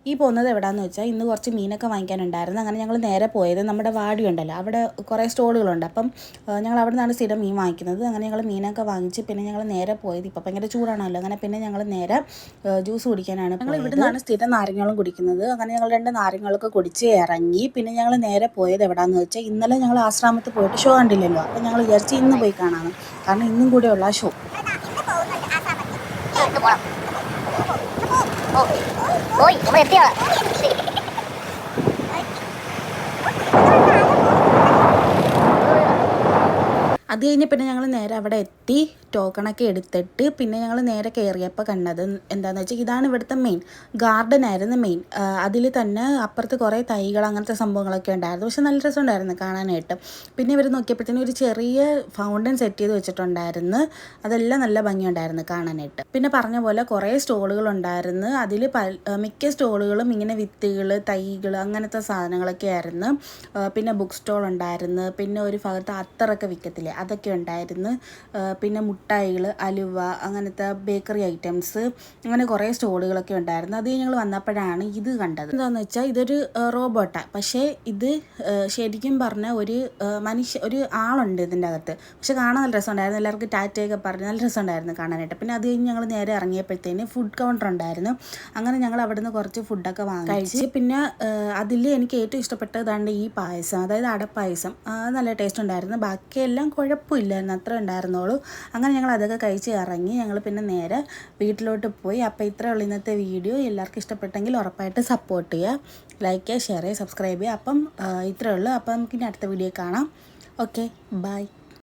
ഈ പോകുന്നത് എവിടെയാണെന്ന് വെച്ചാൽ ഇന്ന് കുറച്ച് മീനൊക്കെ വാങ്ങിക്കാനുണ്ടായിരുന്നു. അങ്ങനെ ഞങ്ങൾ നേരെ പോയത് നമ്മുടെ വാടി ഉണ്ടല്ലോ, അവിടെ കുറേ സ്റ്റോളുകളുണ്ട്. അപ്പം ഞങ്ങൾ അവിടെ നിന്നാണ് സ്ഥിരം മീൻ വാങ്ങിക്കുന്നത്. അങ്ങനെ ഞങ്ങൾ മീനൊക്കെ വാങ്ങിച്ച് പിന്നെ ഞങ്ങൾ നേരെ പോയത്, ഇപ്പം ഭയങ്കര ചൂടാണല്ലോ, അങ്ങനെ പിന്നെ ഞങ്ങൾ നേരെ ജ്യൂസ് കുടിക്കാനാണ്. ഞങ്ങൾ ഇവിടെ നിന്നാണ് സ്ഥിരം നാരങ്ങളും കുടിക്കുന്നത്. അങ്ങനെ ഞങ്ങൾ 2 നാരങ്ങളൊക്കെ കുടിച്ച് ഇറങ്ങി. പിന്നെ ഞങ്ങൾ നേരെ പോയത് എവിടെയാണെന്ന് വെച്ചാൽ, ഇന്നലെ ഞങ്ങൾ ആശ്രമത്തിൽ പോയിട്ട് ഷോ കണ്ടില്ലല്ലോ, അപ്പം ഞങ്ങൾ വിചാരിച്ച് ഇന്ന് പോയി കാണാമെന്ന്. കാരണം ഇന്നും കൂടെയുള്ള ആ show. Ôi, chúng mày tiêu ạ. അത് കഴിഞ്ഞ് പിന്നെ ഞങ്ങൾ നേരെ അവിടെ എത്തി ടോക്കണൊക്കെ എടുത്തിട്ട് പിന്നെ ഞങ്ങൾ നേരെ കയറിയപ്പോൾ കണ്ടത് എന്താണെന്ന് വെച്ചാൽ, ഇതാണ് ഇവിടുത്തെ മെയിൻ ഗാർഡൻ ആയിരുന്നു. മെയിൻ അതിൽ തന്നെ അപ്പുറത്ത് കുറേ തൈകൾ അങ്ങനത്തെ സംഭവങ്ങളൊക്കെ ഉണ്ടായിരുന്നു. പക്ഷെ നല്ല രസമുണ്ടായിരുന്നു കാണാനായിട്ട്. പിന്നെ ഇവർ നോക്കിയപ്പോഴത്തേനും ഒരു ചെറിയ ഫൗണ്ടൻ സെറ്റ് ചെയ്ത് വെച്ചിട്ടുണ്ടായിരുന്നു. അതെല്ലാം നല്ല ഭംഗിയുണ്ടായിരുന്നു കാണാനായിട്ട്. പിന്നെ പറഞ്ഞ പോലെ കുറേ സ്റ്റോളുകളുണ്ടായിരുന്നു. അതിൽ മിക്ക സ്റ്റോളുകളും ഇങ്ങനെ വിത്തുകൾ, തൈകൾ അങ്ങനത്തെ സാധനങ്ങളൊക്കെ ആയിരുന്നു. പിന്നെ ബുക്ക് സ്റ്റോൾ ഉണ്ടായിരുന്നു. പിന്നെ ഒരു ഭാഗത്ത് അത്തറൊക്കെ വിൽക്കത്തില്ലേ, അതൊക്കെ ഉണ്ടായിരുന്നു. പിന്നെ മുട്ടായികൾ, അലുവ, അങ്ങനത്തെ ബേക്കറി ഐറ്റംസ്, അങ്ങനെ കുറേ സ്റ്റോളുകളൊക്കെ ഉണ്ടായിരുന്നു. അത് ഞങ്ങൾ വന്നപ്പോഴാണ് ഇത് കണ്ടത്. എന്താണെന്ന് വെച്ചാൽ ഇതൊരു റോബോട്ടാണ്. പക്ഷേ ഇത് ശരിക്കും പറഞ്ഞാൽ ഒരു ആളുണ്ട് ഇതിൻ്റെ അകത്ത്. പക്ഷെ കാണാൻ നല്ല രസമുണ്ടായിരുന്നു. എല്ലാവർക്കും ടാറ്റയൊക്കെ പറഞ്ഞ് നല്ല രസമുണ്ടായിരുന്നു കാണാനായിട്ട്. പിന്നെ അത് കഴിഞ്ഞ് ഞങ്ങൾ നേരെ ഇറങ്ങിയപ്പോഴത്തേന് ഫുഡ് കൗണ്ടർ ഉണ്ടായിരുന്നു. അങ്ങനെ ഞങ്ങൾ അവിടെ നിന്ന് കുറച്ച് ഫുഡൊക്കെ കഴിച്ച്. പിന്നെ അതിൽ എനിക്ക് ഏറ്റവും ഇഷ്ടപ്പെട്ടതാണ് ഈ പായസം, അതായത് അടപ്പായസം. നല്ല ടേസ്റ്റ് ഉണ്ടായിരുന്നു. ബാക്കിയെല്ലാം കുഴപ്പമില്ലായിരുന്നു, അത്ര ഉണ്ടായിരുന്നുള്ളൂ. അങ്ങനെ ഞങ്ങൾ അതൊക്കെ കഴിച്ച് ഇറങ്ങി. ഞങ്ങൾ പിന്നെ നേരെ വീട്ടിലോട്ട് പോയി. അപ്പോൾ ഇത്രയേ ഉള്ളൂ ഇന്നത്തെ വീഡിയോ. എല്ലാവർക്കും ഇഷ്ടപ്പെട്ടെങ്കിൽ ഉറപ്പായിട്ട് സപ്പോർട്ട് ചെയ്യുക, ലൈക്ക് ചെയ്യുക, ഷെയർ ചെയ്യുക, സബ്സ്ക്രൈബ് ചെയ്യുക. അപ്പം ഇത്രയേ ഉള്ളൂ. അപ്പം നമുക്കിനി അടുത്ത വീഡിയോ കാണാം. Okay, by.